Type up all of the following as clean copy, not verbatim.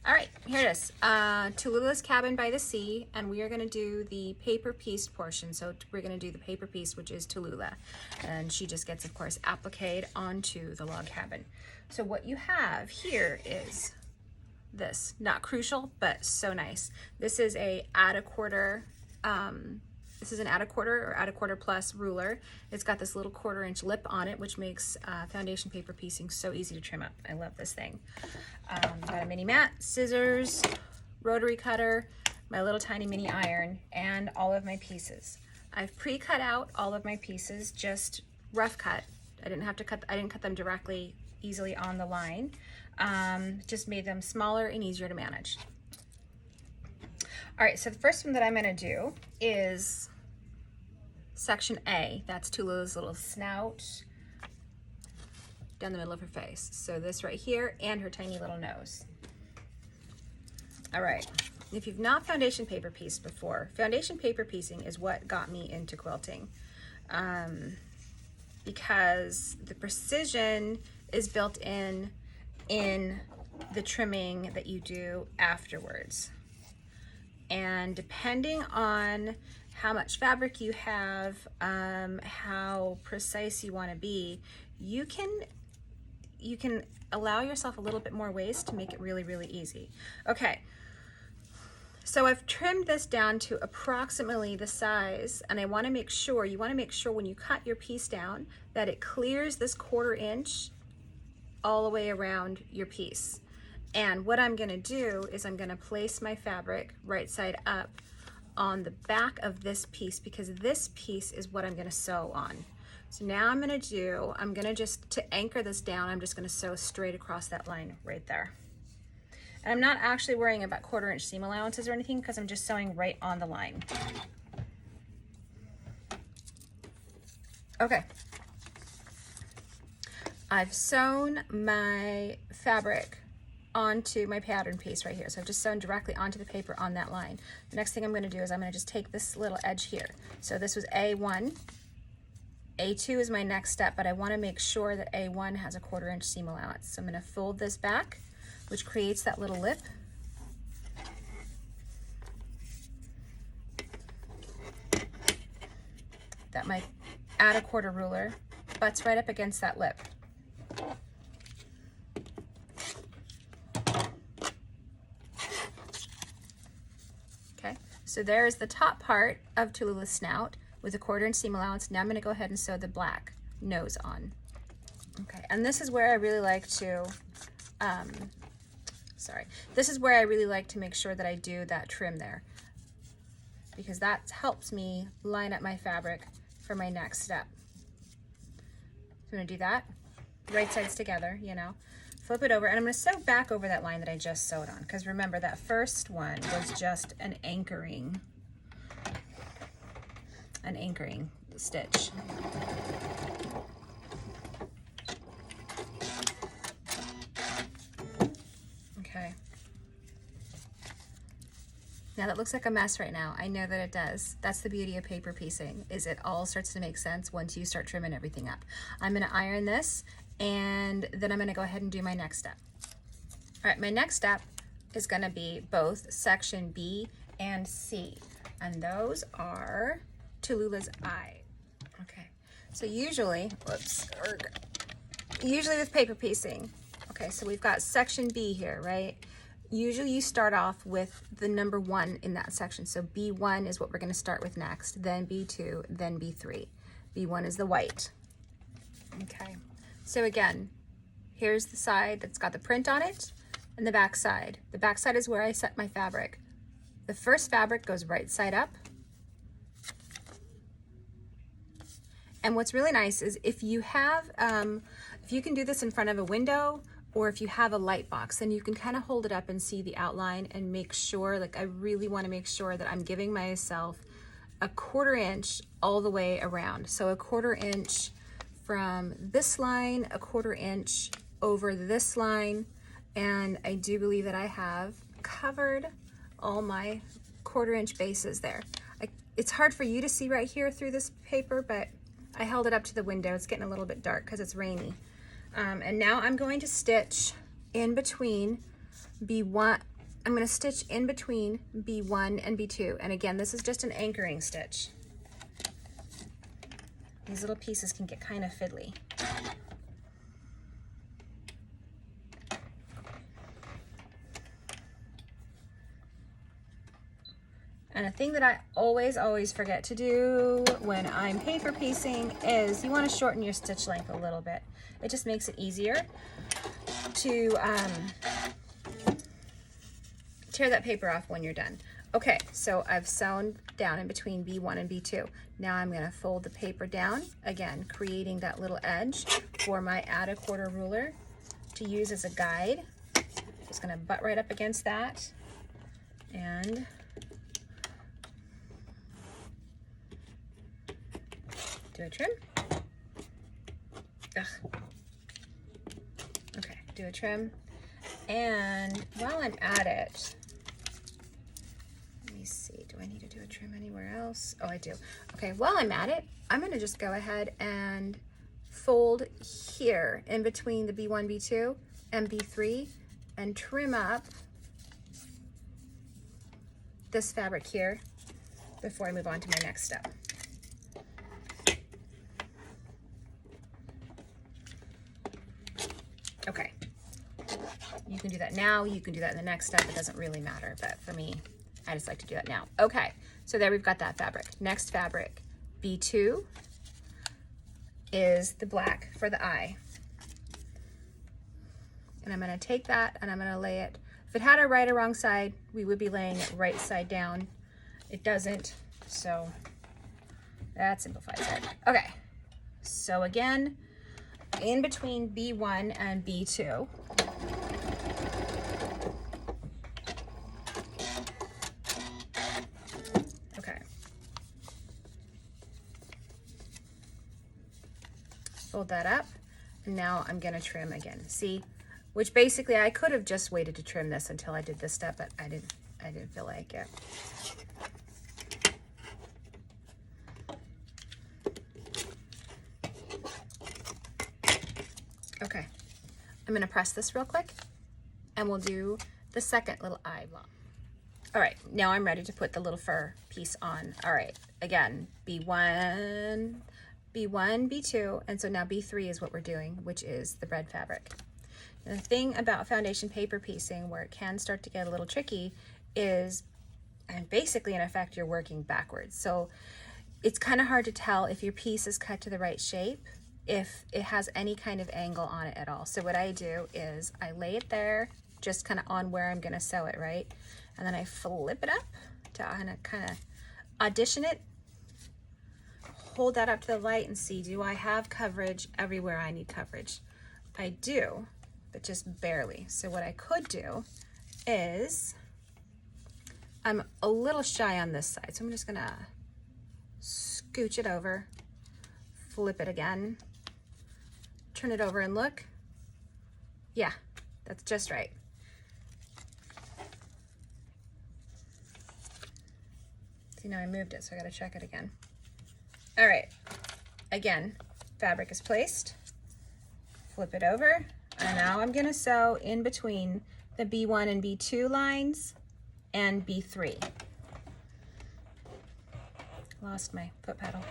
All right, here it is. Tallulah's Cabin by the Sea, and we are going to do the paper piece portion. So we're going to do the paper piece, which is Tallulah, and she just gets, of course, appliqued onto the log cabin. So what you have here is this, not crucial, but so nice. This is a add a quarter. This is an add a quarter or add a quarter plus ruler. It's got this little 1/4 inch lip on it, which makes foundation paper piecing so easy to trim up. I love this thing. Got a mini mat, scissors, rotary cutter, my little tiny mini iron, and all of my pieces. I've pre-cut out all of my pieces, just rough cut. I didn't cut them directly easily on the line. Just made them smaller and easier to manage. All right, so the first one that I'm gonna do is section A. That's Tallulah's little snout down the middle of her face. So this right here and her tiny little nose. All right, if you've not foundation paper pieced before, foundation paper piecing is what got me into quilting, because the precision is built in the trimming that you do afterwards. And depending on how much fabric you have, how precise you want to be, you can allow yourself a little bit more waste to make it really, really easy. Okay, so I've trimmed this down to approximately the size, and you want to make sure when you cut your piece down that it clears this 1/4 inch all the way around your piece. And what I'm gonna do is I'm gonna place my fabric right side up on the back of this piece, because this piece is what I'm gonna sew on. So now I'm gonna just, to anchor this down, I'm just gonna sew straight across that line right there. And I'm not actually worrying about 1/4 inch seam allowances or anything, because I'm just sewing right on the line. Okay. I've sewn my fabric onto my pattern piece right here. So I've just sewn directly onto the paper on that line. The next thing I'm gonna do is I'm gonna just take this little edge here. So this was A1. A2 is my next step, but I wanna make sure that A1 has a 1/4 inch seam allowance. So I'm gonna fold this back, which creates that little lip. That my add a quarter ruler butts right up against that lip. So there's the top part of Tallulah's snout with a 1/4 inch seam allowance. Now I'm going to go ahead and sew the black nose on. Okay, and this is where I really like to, this is where I really like to make sure that I do that trim there, because that helps me line up my fabric for my next step. So I'm going to do that, right sides together, flip it over, and I'm going to sew back over that line that I just sewed on, because remember that first one was just an anchoring stitch. Okay. Now that looks like a mess right now. I know that it does. That's the beauty of paper piecing, is it all starts to make sense once you start trimming everything up. I'm going to iron this, and then I'm going to go ahead and do my next step. All right, my next step is going to be both section B and C, and those are Tallulah's eye. Okay, so usually with paper piecing, okay, so we've got section B here, right? Usually you start off with the number 1 in that section. So B1 is what we're going to start with next, then B2, then B3. B1 is the white. Okay. So again, here's the side that's got the print on it, and the back side. The back side is where I set my fabric. The first fabric goes right side up. And what's really nice is if you have, if you can do this in front of a window, or if you have a light box, then you can kind of hold it up and see the outline and make sure, like I really want to make sure that I'm giving myself a 1/4 inch all the way around. So a 1/4 inch from this line, a 1/4 inch over this line, and I do believe that I have covered all my 1/4 inch bases there. It's hard for you to see right here through this paper, but I held it up to the window. It's getting a little bit dark because it's rainy. And now I'm going to stitch in between B1 I'm going to stitch in between B1 and B2. And again, this is just an anchoring stitch. These little pieces can get kind of fiddly. And a thing that I always forget to do when I'm paper piecing is you want to shorten your stitch length a little bit. It just makes it easier to tear that paper off when you're done. Okay, so I've sewn down in between B1 and B2. Now I'm going to fold the paper down, again, creating that little edge for my add a quarter ruler to use as a guide. Just going to butt right up against that and do a trim. Ugh. Okay, do a trim. And while I'm at it, let me see, do I need to do a trim anywhere else? Oh, I do. Okay, while I'm at it, I'm gonna just go ahead and fold here in between the B1, B2, and B3 and trim up this fabric here before I move on to my next step. Okay, you can do that now, you can do that in the next step, it doesn't really matter, but for me, I just like to do that now. Okay, so there we've got that fabric. Next fabric, B2, is the black for the eye. And I'm gonna take that and I'm gonna lay it, if it had a right or wrong side, we would be laying it right side down. It doesn't, so that simplifies it. Okay, so again, in between B1 and B2. Okay. Fold that up, and now I'm gonna trim again. See, which basically I could have just waited to trim this until I did this step, but I didn't feel like it. Okay, I'm gonna press this real quick and we'll do the second little eye block. All right, now I'm ready to put the little fur piece on. All right, again, B1, B2, and so now B3 is what we're doing, which is the bread fabric. And the thing about foundation paper piecing where it can start to get a little tricky is, and basically in effect, you're working backwards. So it's kind of hard to tell if your piece is cut to the right shape, if it has any kind of angle on it at all. So what I do is I lay it there just kind of on where I'm gonna sew it, right? And then I flip it up to kind of audition it, hold that up to the light and see, do I have coverage everywhere I need coverage? I do, but just barely. So what I could do is, I'm a little shy on this side, so I'm just gonna scooch it over, flip it again, turn it over and look. Yeah, that's just right. See, now I moved it, so I gotta check it again. All right, again, fabric is placed, flip it over, and now I'm gonna sew in between the B1 and B2 lines and B3. Lost my foot pedal.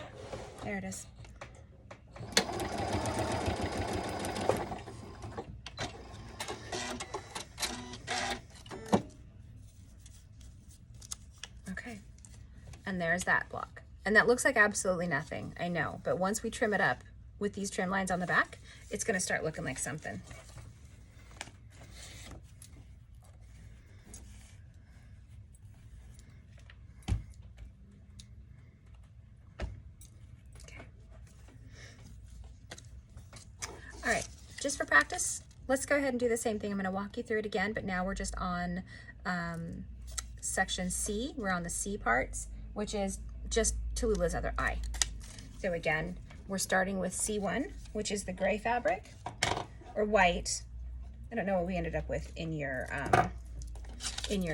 There it is. Okay, and there's that block. And that looks like absolutely nothing, I know, but once we trim it up with these trim lines on the back, it's gonna start looking like something. Okay. All right, just for practice, let's go ahead and do the same thing. I'm gonna walk you through it again, but now we're just on section C. We're on the C parts, which is just Tallulah's other eye. So again, we're starting with C1, which is the gray fabric, or white. I don't know what we ended up with in your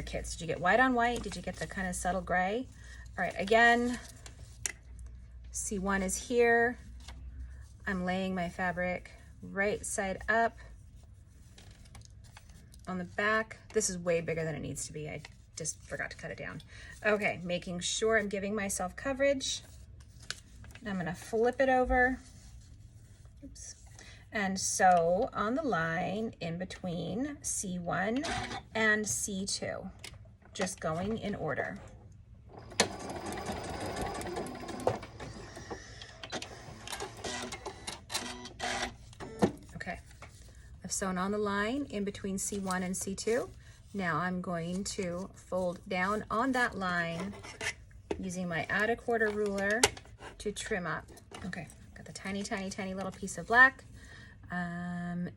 kits. Did you get white on white? Did you get the kind of subtle gray? All right, again, C1 is here. I'm laying my fabric right side up on the back. This is way bigger than it needs to be. I just forgot to cut it down. Okay, making sure I'm giving myself coverage. I'm gonna flip it over. Oops. And sew on the line in between C1 and C2, just going in order. Okay, I've sewn on the line in between C1 and C2. Now I'm going to fold down on that line using my add a quarter ruler to trim up. Okay, got the tiny, tiny, tiny little piece of black.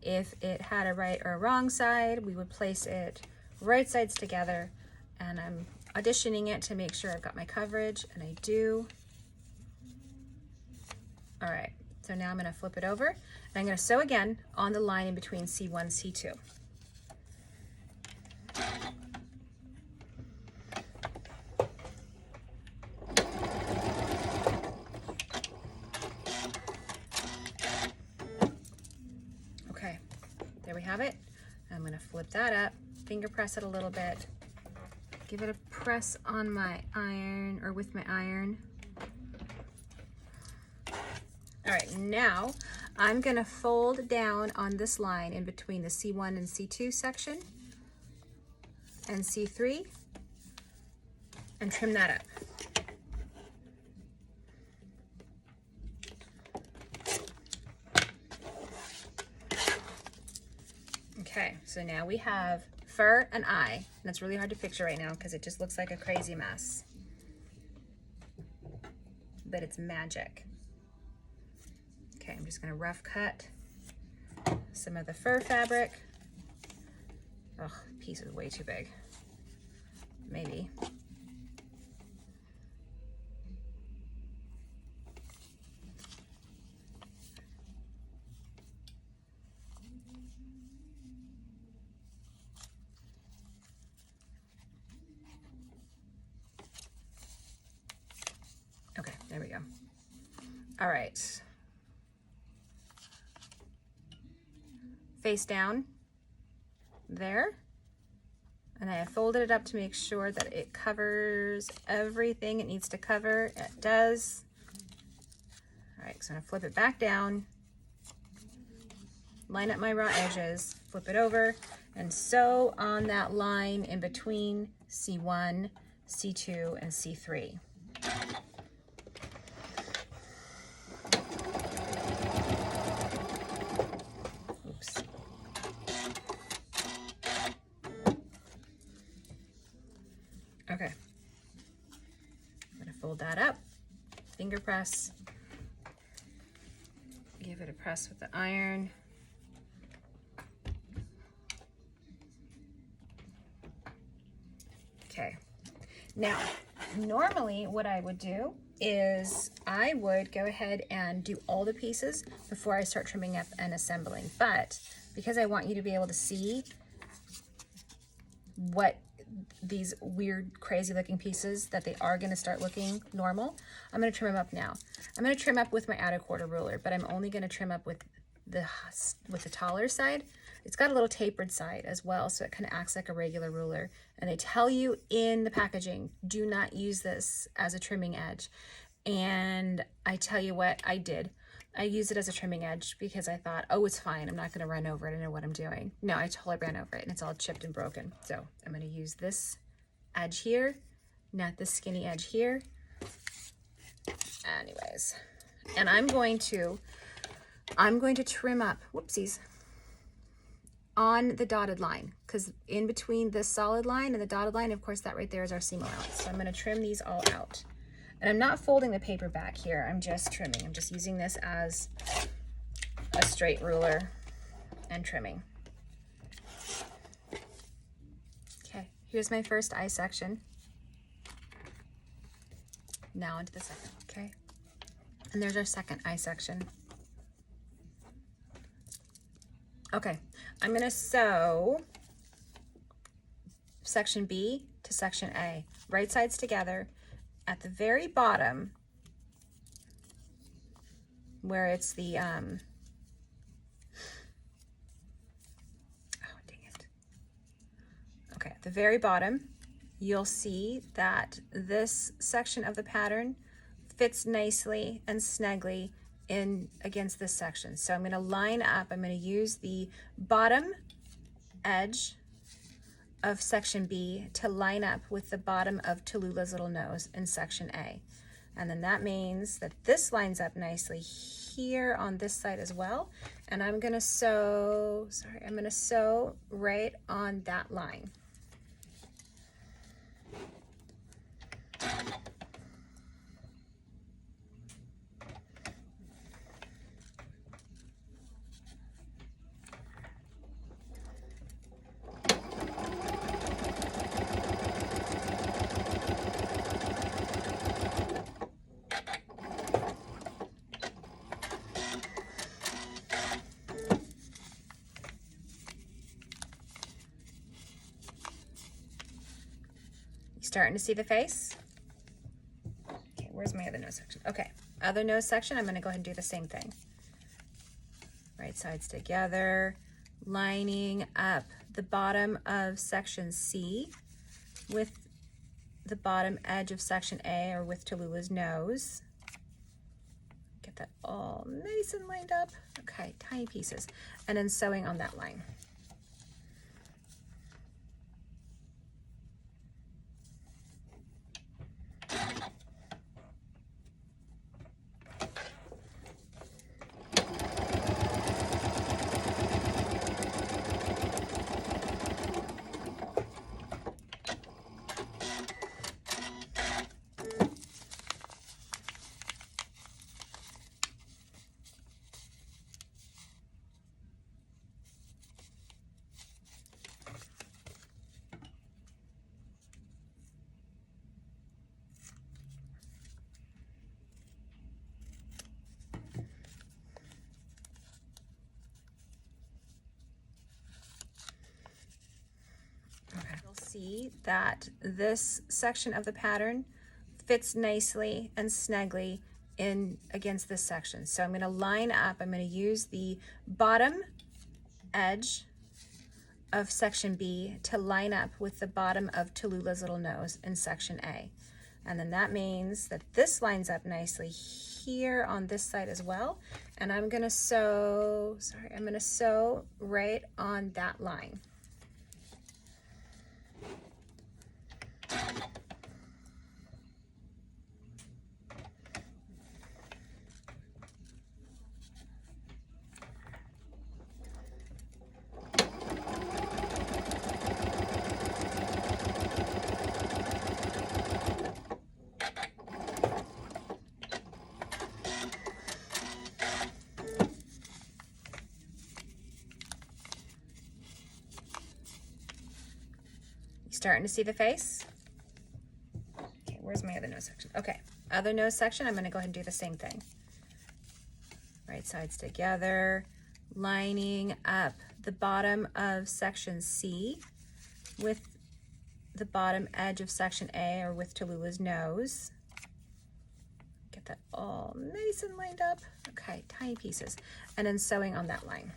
If it had a right or a wrong side, we would place it right sides together, and I'm auditioning it to make sure I've got my coverage, and I do. All right, so now I'm gonna flip it over, and I'm gonna sew again on the line in between C1 and C2. Okay, there we have it. I'm gonna flip that up, finger press it a little bit, give it a press on my iron, or with my iron. All right, now I'm gonna fold down on this line in between the C1 and C2 section and C3 and trim that up. Okay, so now we have fur and eye. And that's really hard to picture right now because it just looks like a crazy mess. But it's magic. Okay, I'm just gonna rough cut some of the fur fabric. Oh, the piece is way too big. Maybe. Okay, there we go. All right. Face down there. And I have folded it up to make sure that it covers everything it needs to cover. It does. All right, so I'm gonna flip it back down, line up my raw edges, flip it over, and sew on that line in between C1, C2, and C3. Oops. Okay. I'm gonna fold that up, finger press, give it a press with the iron. Okay, now normally what I would do is I would go ahead and do all the pieces before I start trimming up and assembling, but because I want you to be able to see what these weird crazy looking pieces that they are going to start looking normal, I'm going to trim them up now. I'm going to trim up with my add a quarter ruler, but I'm only going to trim up with the taller side. It's got a little tapered side as well, so it kind of acts like a regular ruler. And they tell you in the packaging, do not use this as a trimming edge. And I tell you what, I did. I used it as a trimming edge because I thought, oh, it's fine. I'm not going to run over it. I know what I'm doing. No, I totally ran over it and it's all chipped and broken. So I'm going to use this edge here, not this skinny edge here. Anyways, and I'm going to trim up, whoopsies, on the dotted line, because in between this solid line and the dotted line, of course, that right there is our seam allowance. So I'm going to trim these all out. And I'm not folding the paper back here. I'm just trimming. I'm just using this as a straight ruler and trimming. Okay, here's my first eye section. Now into the second, okay? And there's our second eye section. Okay, I'm gonna sew section B to section A, right sides together. At the very bottom, where it's the, oh, dang it. the very bottom, you'll see that this section of the pattern fits nicely and snugly in against this section. So I'm going to line up, I'm going to use the bottom edge of section B to line up with the bottom of Tallulah's little nose in section A. And then that means that this lines up nicely here on this side as well. And I'm going to sew, I'm going to sew right on that line. Starting to see the face? Okay, where's my other nose section? Okay, other nose section, I'm going to go ahead and do the same thing. Right sides together, lining up the bottom of section C with the bottom edge of section A, or with Tallulah's nose. Get that all nice and lined up. Okay, tiny pieces. And then sewing on that line. See that this section of the pattern fits nicely and snugly in against this section. So I'm going to line up, I'm going to use the bottom edge of section B to line up with the bottom of Tallulah's little nose in section A. And then that means that this lines up nicely here on this side as well. And I'm going to sew, I'm going to sew right on that line. Starting to see the face? Okay, where's my other nose section? Okay, other nose section, I'm going to go ahead and do the same thing. Right sides together, lining up the bottom of section C with the bottom edge of section A, or with Tallulah's nose. Get that all nice and lined up. Okay, tiny pieces. And then sewing on that line.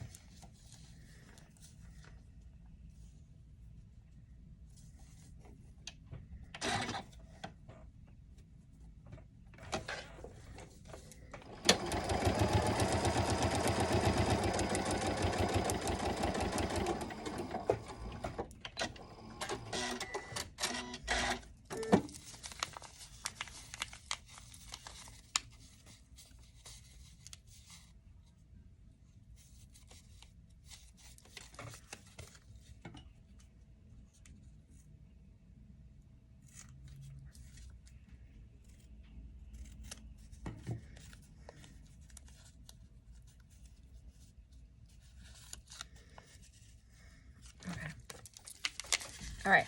All right,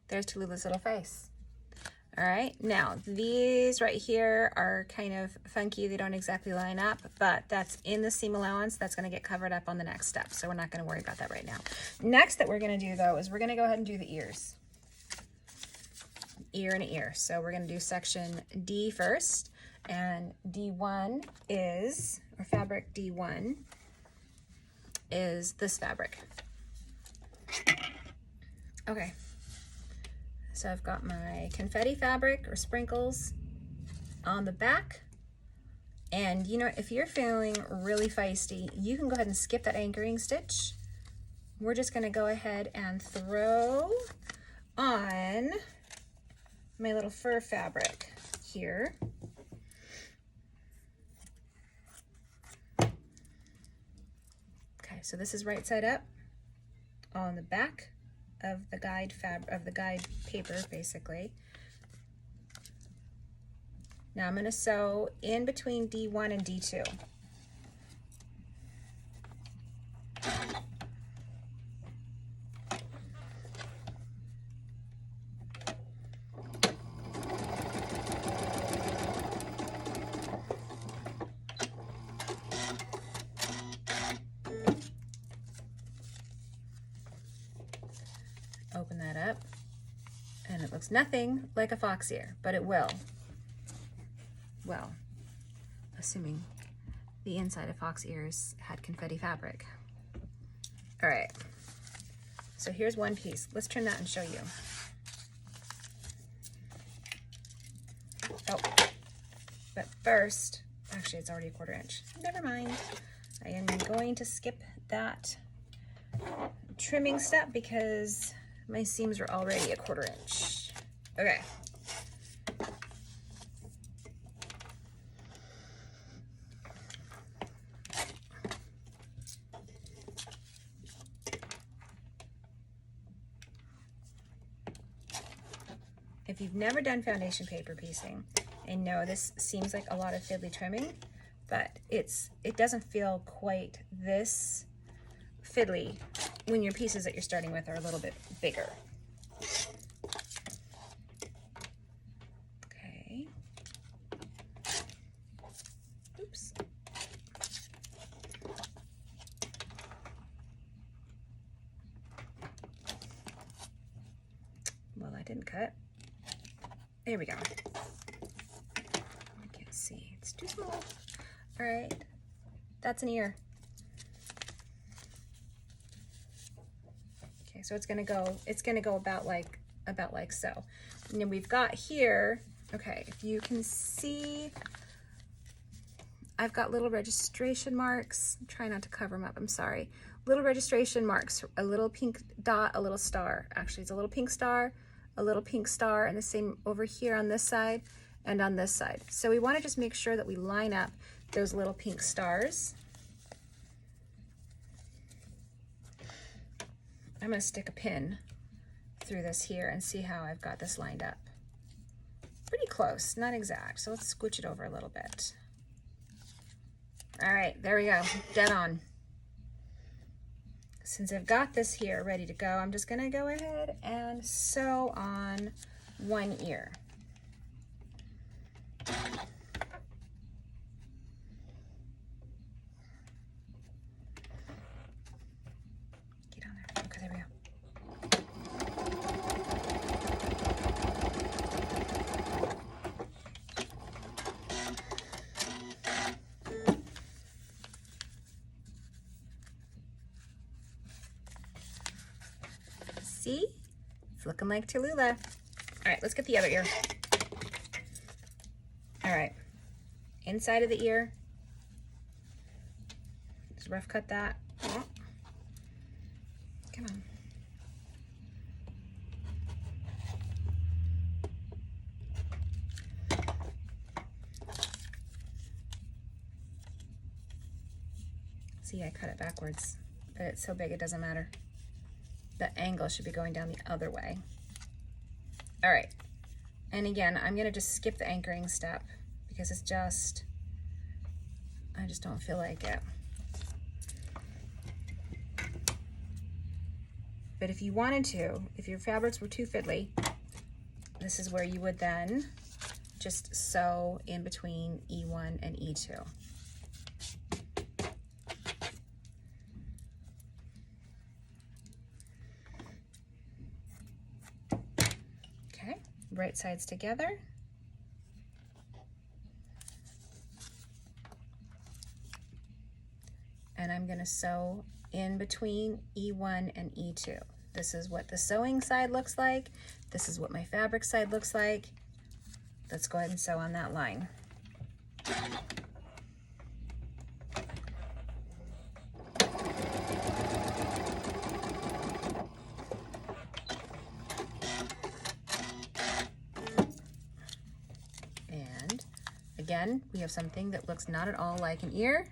there's Tallulah's little face. All right, now these right here are kind of funky. They don't exactly line up, but that's in the seam allowance. That's gonna get covered up on the next step, so we're not gonna worry about that right now. Next that we're gonna do though is we're gonna go ahead and do the ears. Ear and ear. So we're gonna do section D first, and D1 is, or fabric D1 is this fabric. Okay, so I've got my confetti fabric or sprinkles on the back. And you know, if you're feeling really feisty, you can go ahead and skip that anchoring stitch. We're just gonna go ahead and throw on my little fur fabric here. Okay, so this is right side up on the back of the guide paper, basically. Now I'm going to sew in between D1 and D2. Open that up, and it looks nothing like a fox ear, but it will. Well, assuming the inside of fox ears had confetti fabric. All right, so here's one piece. Let's turn that and show you. Oh, but first, actually it's already a 1/4 inch. Never mind. I am going to skip that trimming step because my seams are already a 1/4 inch. Okay. If you've never done foundation paper piecing, I know this seems like a lot of fiddly trimming, but it doesn't feel quite this fiddly when your pieces that you're starting with are a little bit bigger. Okay. Oops. Well, I didn't cut. There we go. I can't see. It's too small. All right. That's an ear. Okay, so it's gonna go about like so. And then we've got here, okay, if you can see, I've got little registration marks. Try not to cover them up, I'm sorry. Little registration marks, a little pink dot, a little star. Actually, it's a little pink star, a little pink star, and the same over here on this side and on this side. So we want to just make sure that we line up those little pink stars. I'm going to stick a pin through this here and see how I've got this lined up. Pretty close, not exact, so let's scooch it over a little bit. All right, there we go, dead on. Since I've got this here ready to go, I'm just gonna go ahead and sew on one ear. Get on there. Okay, there we go. See? It's looking like Tallulah. All right, let's get the other ear. All right, inside of the ear. Just rough cut that. Oh. Come on. See, I cut it backwards, but it's so big it doesn't matter. The angle should be going down the other way. All right, and again, I'm gonna just skip the anchoring step because it's just, I just don't feel like it. But if you wanted to, if your fabrics were too fiddly, this is where you would then just sew in between E1 and E2. Right sides together. And I'm going to sew in between E1 and E2. This is what the sewing side looks like. This is what my fabric side looks like. Let's go ahead and sew on that line. And again, we have something that looks not at all like an ear,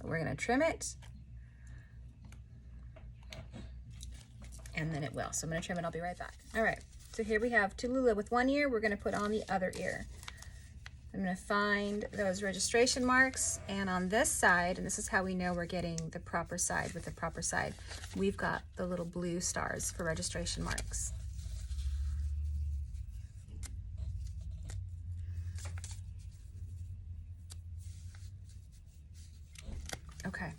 but we're gonna trim it. And then it will. So I'm gonna trim it, I'll be right back. All right, so here we have Tallulah with one ear. We're gonna put on the other ear. I'm gonna find those registration marks, and on this side, and this is how we know we're getting the proper side with the proper side, we've got the little blue stars for registration marks. Okay.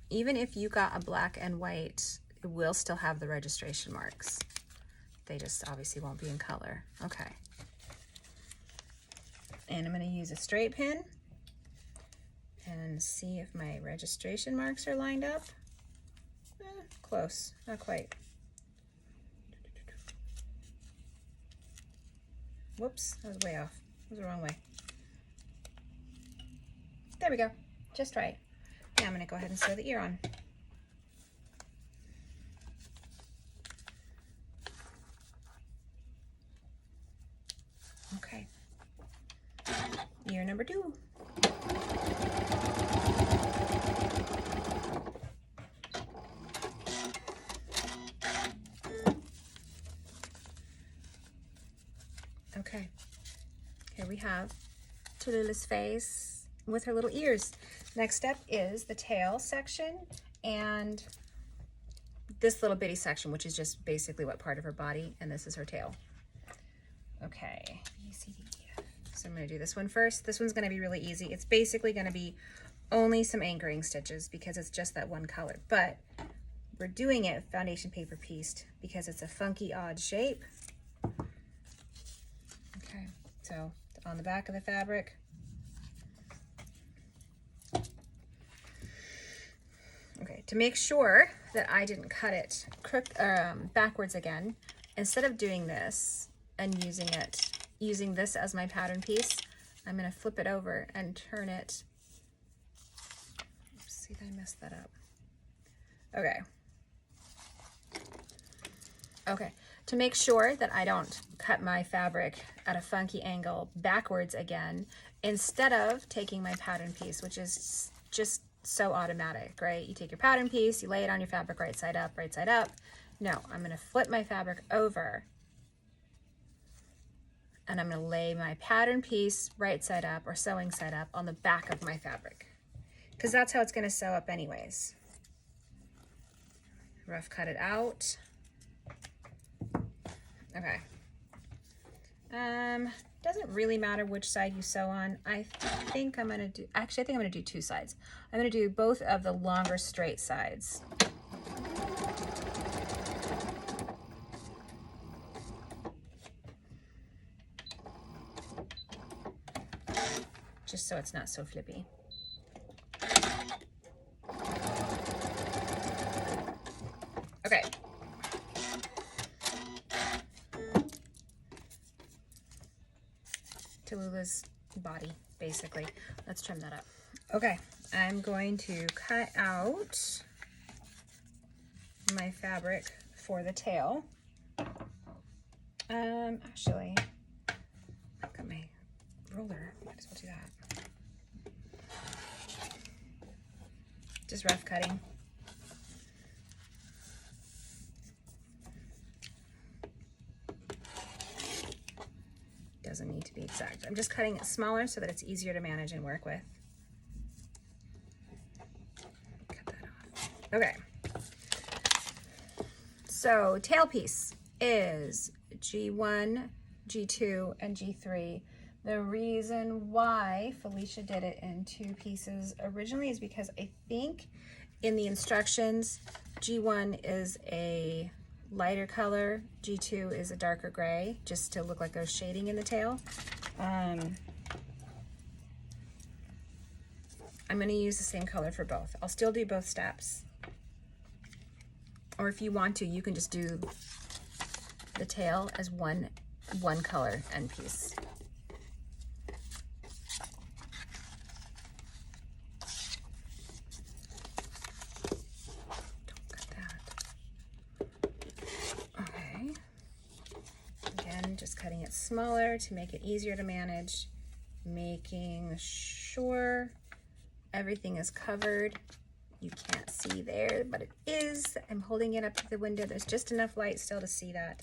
Even if you got a black and white, it will still have the registration marks. They just obviously won't be in color. Okay. And I'm going to use a straight pin and see if my registration marks are lined up. Close, not quite. Whoops, that was way off. That was the wrong way. There we go, just right. Now I'm going to go ahead and sew the ear on. Okay, ear number 2. Okay, here we have Tallulah's face with her little ears. Next step is the tail section and this little bitty section, which is just basically what part of her body, and this is her tail. Okay, B, C, D, E, F. So I'm gonna do this one first. This one's gonna be really easy. It's basically gonna be only some anchoring stitches because it's just that one color, but we're doing it foundation paper pieced because it's a funky, odd shape. Okay, so on the back of the fabric, okay, to make sure that I didn't cut it backwards again, instead of doing this and using this as my pattern piece, I'm going to flip it over and turn it. Oops, see, I messed that up. Okay. Okay, to make sure that I don't cut my fabric at a funky angle backwards again, instead of taking my pattern piece, which is just so automatic, right? You take your pattern piece, you lay it on your fabric right side up, right side up. No, I'm gonna flip my fabric over and I'm gonna lay my pattern piece right side up or sewing side up on the back of my fabric, because that's how it's gonna sew up anyways. Rough cut it out. Okay. Doesn't really matter which side you sew on. I think I'm gonna do, actually I think I'm gonna do 2 sides. I'm gonna do both of the longer straight sides. Just so it's not so flippy. Okay. Tallulah's body, basically. Let's trim that up. Okay, I'm going to cut out my fabric for the tail. Actually, I've got my roller. Might as well do that. Just rough cutting. Doesn't need to be exact. I'm just cutting it smaller so that it's easier to manage and work with. Cut that off. Okay. So tail piece is G1, G2, and G3. The reason why Felicia did it in 2 pieces originally is because I think in the instructions, G1 is a lighter color, G2 is a darker gray, just to look like there's shading in the tail. I'm going to use the same color for both. I'll still do both steps. Or if you want to, you can just do the tail as one color end piece. Don't cut that. Okay. Again, just cutting it smaller to make it easier to manage, making sure everything is covered. You can't see there, but it is. I'm holding it up to the window. There's just enough light still to see that.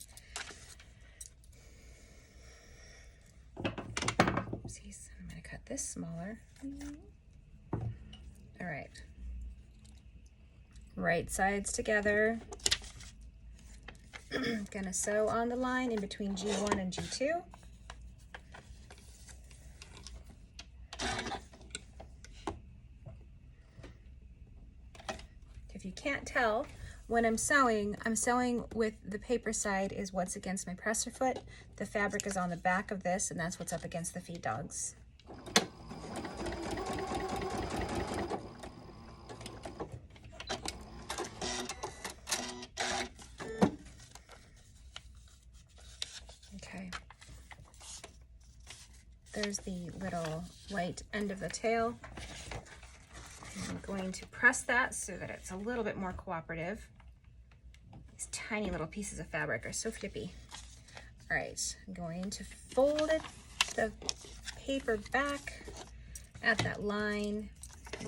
Oopsies. I'm going to cut this smaller. All right. Right sides together. Gonna sew on the line in between G1 and G2. If you can't tell, when I'm sewing with the paper side is what's against my presser foot. The fabric is on the back of this, and that's what's up against the feed dogs. Okay. There's the little white end of the tail. I'm going to press that so that it's a little bit more cooperative. These tiny little pieces of fabric are so flippy. All right, I'm going to fold the paper back at that line.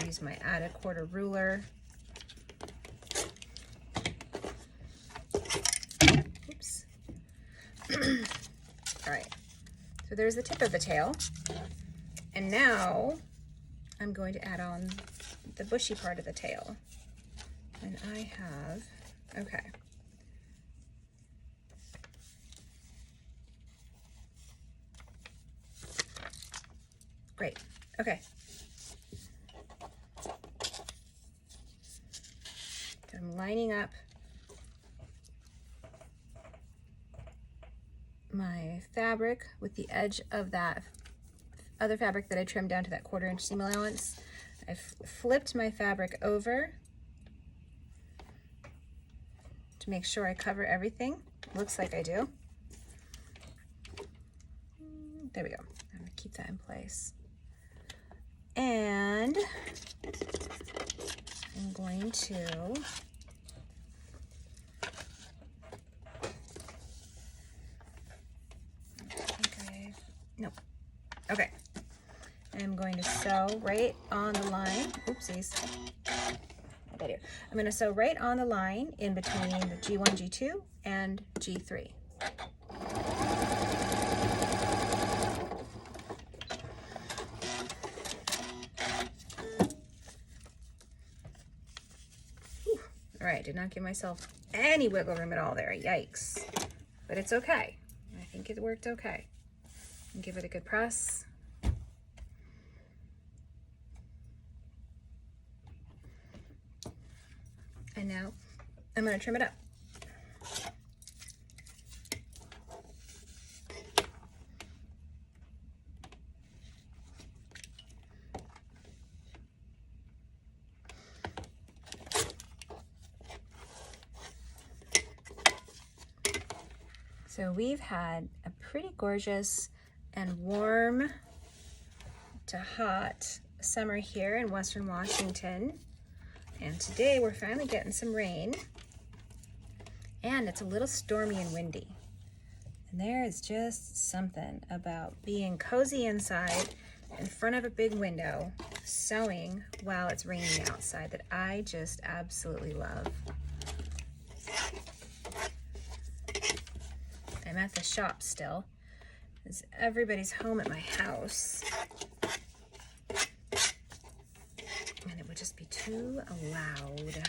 Use my add a quarter ruler. Oops. All right, so there's the tip of the tail. And now I'm going to add on the bushy part of the tail. And I have, okay. Great, okay. I'm lining up my fabric with the edge of that other fabric that I trimmed down to that 1/4 inch seam allowance. I've flipped my fabric over to make sure I cover everything. Looks like I do. There we go. I'm gonna keep that in place. And I'm going to nope. Okay. I'm going to sew right on the line. Oopsies. What did I do? I'm going to sew right on the line in between the G1, G2, and G3. Whew. All right, did not give myself any wiggle room at all there. Yikes. But it's okay. I think it worked okay. And give it a good press. And now I'm going to trim it up. So we've had a pretty gorgeous and warm to hot summer here in Western Washington. And today we're finally getting some rain, and it's a little stormy and windy. And there is just something about being cozy inside in front of a big window, sewing while it's raining outside, that I just absolutely love. I'm at the shop still, as everybody's home at my house. And it would just be too loud.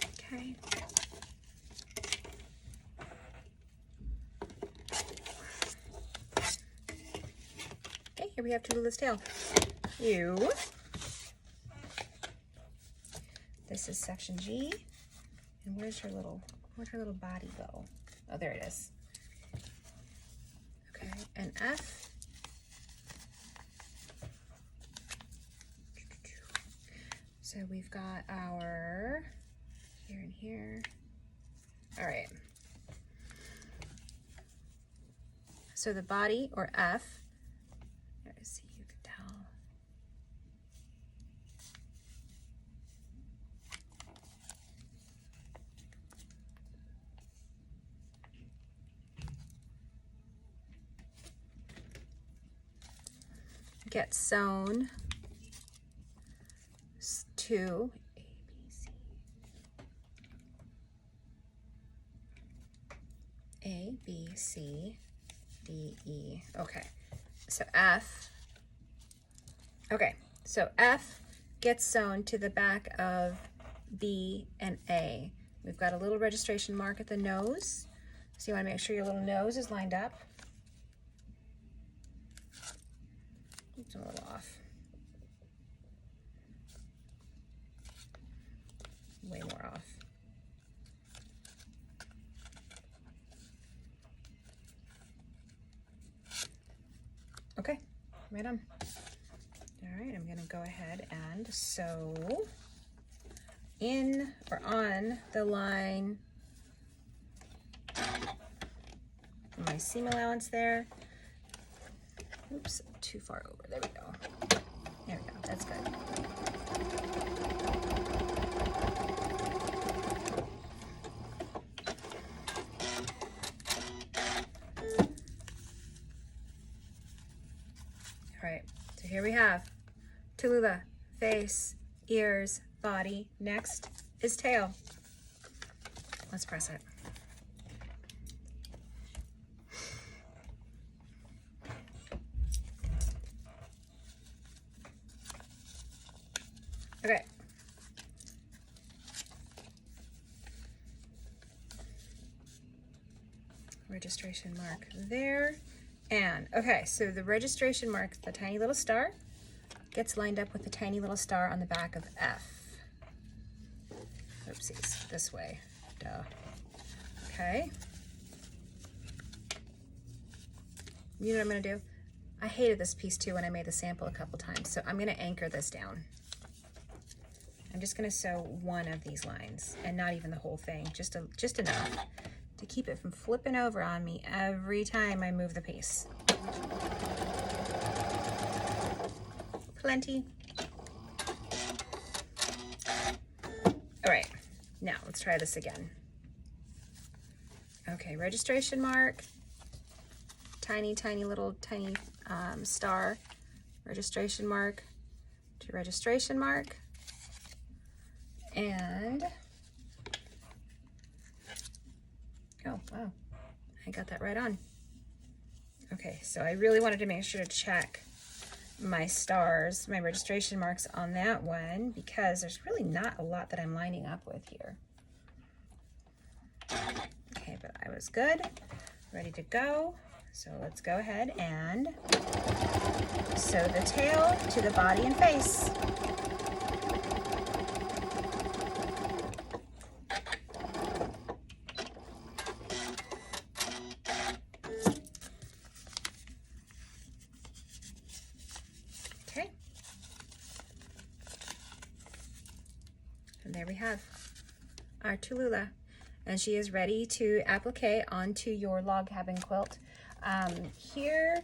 Okay. Okay, here we have Toothless Tail. This is section G. And where'd her little body go? Oh, there it is. Okay, and F. So we've got our here and here. All right. So the body, or F, let's see, you can tell. Gets sewn to A, B, C, D, E. Okay, so F. Okay, so F gets sewn to the back of B and A. We've got a little registration mark at the nose. So you want to make sure your little nose is lined up. It's a little off. Way more off. Okay, right on. All right, I'm gonna go ahead and sew in or on the line my seam allowance there. Oops, too far over. There we go. There we go. That's good. All right, so here we have Tallulah, face, ears, body. Next is tail. Let's press it. Okay. Registration mark there. And okay, so the registration mark, the tiny little star, gets lined up with the tiny little star on the back of F. Oopsies, this way, duh. Okay. You know what I'm gonna do? I hated this piece too when I made the sample a couple times, so I'm gonna anchor this down. I'm just gonna sew one of these lines, and not even the whole thing, just enough to keep it from flipping over on me every time I move the piece. Plenty. All right, now let's try this again. Okay, registration mark, tiny little star, registration mark to registration mark, and oh wow, I got that right on. Okay, so I really wanted to make sure to check my stars, my registration marks on that one, because there's really not a lot that I'm lining up with here. Okay, but I was good, ready to go. So let's go ahead and sew the tail to the body and face. Okay. And there we have our Tallulah. And she is ready to applique onto your log cabin quilt. Here,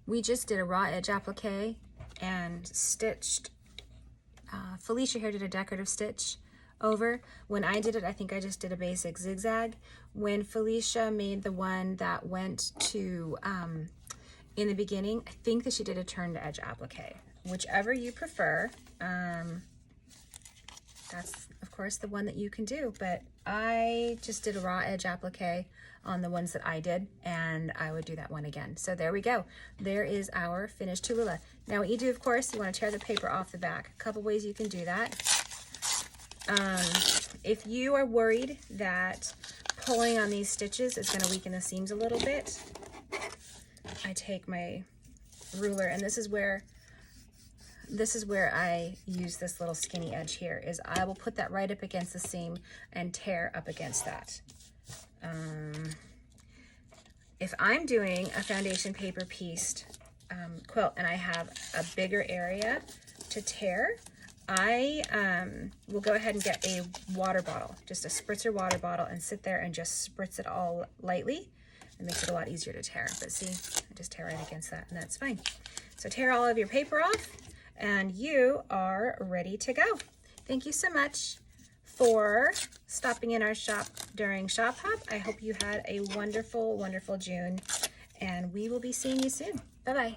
we just did a raw edge applique and stitched. Felicia here did a decorative stitch over. When I did it, I think I just did a basic zigzag. When Felicia made the one that went to, in the beginning, I think that she did a turned edge applique. Whichever you prefer. That's, of course, the one that you can do, but I just did a raw edge applique on the ones that I did, and I would do that one again. So there we go. There is our finished Tallulah. Now what you do, of course, you want to tear the paper off the back. A couple ways you can do that. If you are worried that pulling on these stitches is going to weaken the seams a little bit, I take my ruler, and this is where this is where I use this little skinny edge here, is I will put that right up against the seam and tear up against that. If I'm doing a foundation paper pieced quilt and I have a bigger area to tear, I will go ahead and get a water bottle, just a spritzer water bottle, and sit there and just spritz it all lightly. It makes it a lot easier to tear. But see, I just tear right against that, and that's fine. So tear all of your paper off, and you are ready to go. Thank you so much for stopping in our shop during Shop Hop. I hope you had a wonderful, wonderful June, and we will be seeing you soon. Bye-bye.